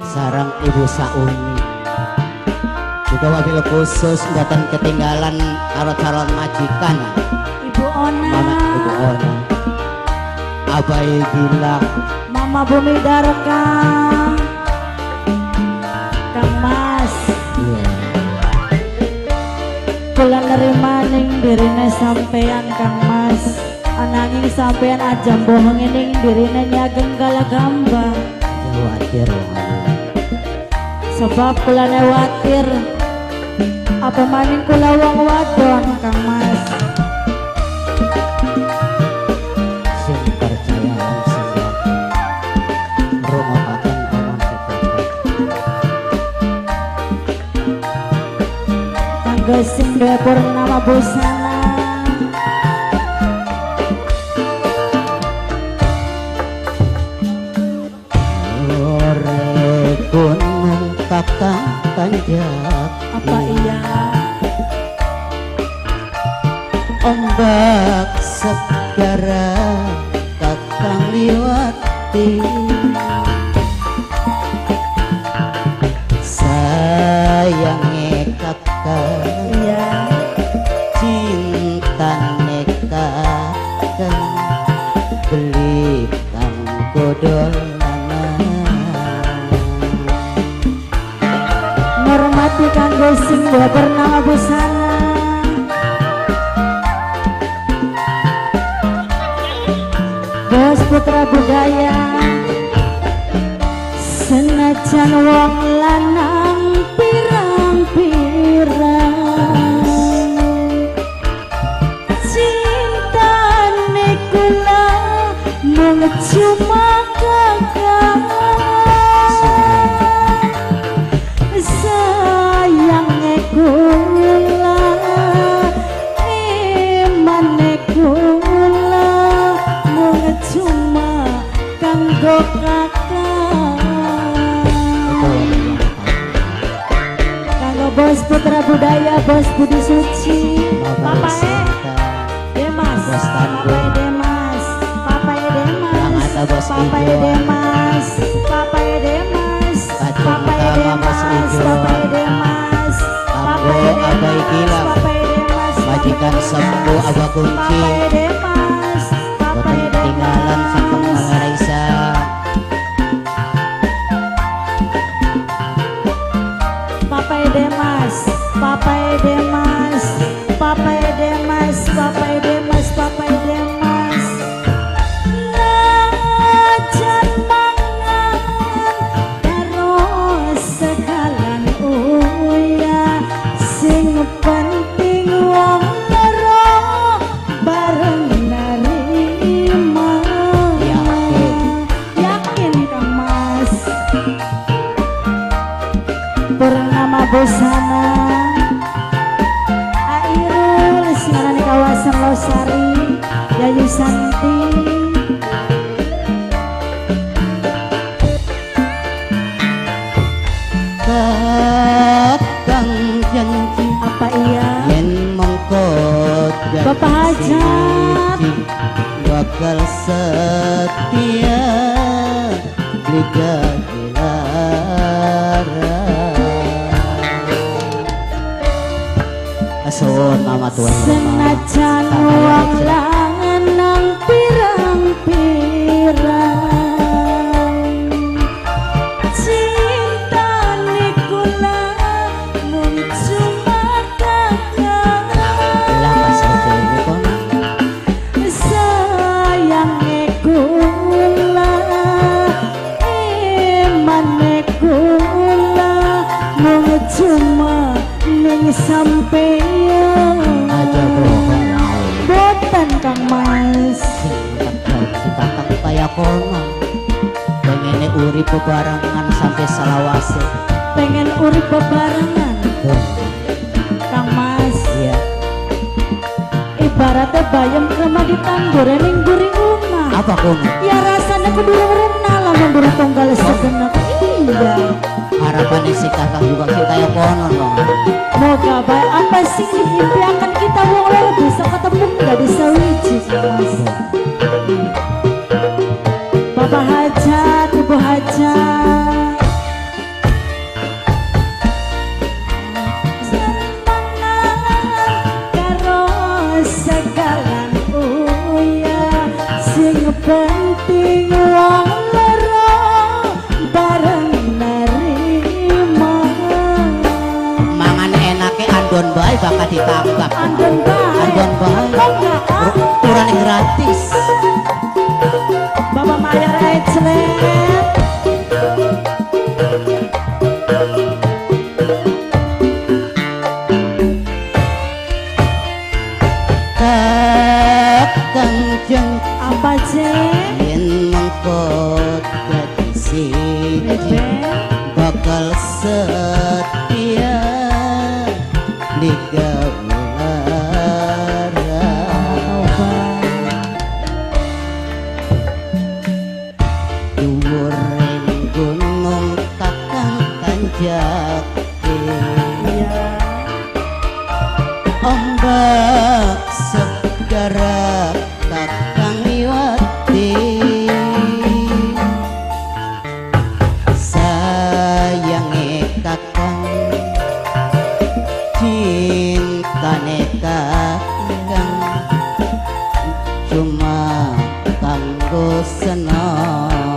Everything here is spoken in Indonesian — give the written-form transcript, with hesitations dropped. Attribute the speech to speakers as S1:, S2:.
S1: sarang Ibu Sauni. Juga wabil khusus buatan ketinggalan karo calon majikan
S2: Ibu Ona,
S1: Mama Ibu Ona, Abai Gilang,
S2: Mama Bumi Darka, Kang Mas.
S1: iya.
S2: Kula nerima ning dirine sampean Kang Mas. Ananging sampean aja bohong ning dirine nyageng galagamba.
S1: Khawatir
S2: Sebab kula newatir apa maning kula wong wadon Kang Mas.
S1: sing percaya langsung rungokaken omong kita.
S2: Kanggo sing duwe purnama busana
S1: Ore gunung kakang tanjak,
S2: apa iya
S1: ombak segara kakang liwati, sayange kakang
S2: iya
S1: cintane kakang beli kang kodolanan.
S2: ngormati kanggo sing duwe purnama busana Bos Putra Budaya senajan wong lanang pirang-pirang cintane kula mung cuma kakang sayange kula imane kula mung cuma kanggo kakang kanggo Bos Putra Budaya Bos Budi Suci Papae Demas
S1: Bos Tandu.
S2: Papae Demas Papae Demas
S1: Yang ada Bos
S2: Papae
S1: Ijo.
S2: Demas Papae Demas
S1: Kacung
S2: Papae
S1: utama Bos
S2: Demas
S1: Ijo.
S2: Papae Demas
S1: Ambo Abai Gilang,
S2: Papae Demas
S1: majikan sembuh Abah Kunci,
S2: Papae Demas
S1: boten
S2: Papae
S1: ketinggalan Sakeng
S2: Demas
S1: Mangarisa,
S2: Papae Demas Papae Demas Papae Demas Papae Demas Papae Demas najan mangan karo segalan uya sing penting wong loro bareng narima
S1: Yakin.
S2: yakin Kang Mas purnama busana Airul singarane kawasan Losari Yayu Santi
S1: kakang janji
S2: apa iya
S1: yen mongko
S2: Bapak Hajat.
S1: bakal setia liga dilarang. Asuhun Mama Tuan
S2: senajan wong lanang pirang-pirang cintane kula mung cuma kakang
S1: Bilang pasal ini kono
S2: sayange kula imane kula mung cuma ning sampeyan
S1: aja bohong wae.
S2: boten Kang Mas
S1: Si kakang kaya kono pengene urip bebarengan sampai selawase.
S2: pengen urip bebarengan Kang Mas
S1: Iya,
S2: ibaratnya bayam krema di tanggore ning guri omah
S1: apa kono?
S2: ya rasanya kudu renal lamun buru tunggal segenap iya
S1: Harapan si kakang juga kita kaya kono dong.
S2: moga baik apa sih diimpiakan kita wong loro bisa ketemu nggak bisa wiji Mas Bapak Hajat Ibu Hajat
S1: bae bakal ditambah.
S2: Andon bae.
S1: Andon bae.
S2: Kok enggak?
S1: Turane gratis.
S2: Bapak Mayor Eclet.
S1: Kakang jeng
S2: Apa cek?
S1: yen mengko dadi siji bakal setia digawulara dhuwuring gunung kakang tanjake ombak segara kakang liwati sayange kakang cintane kakang cuma kanggo seneng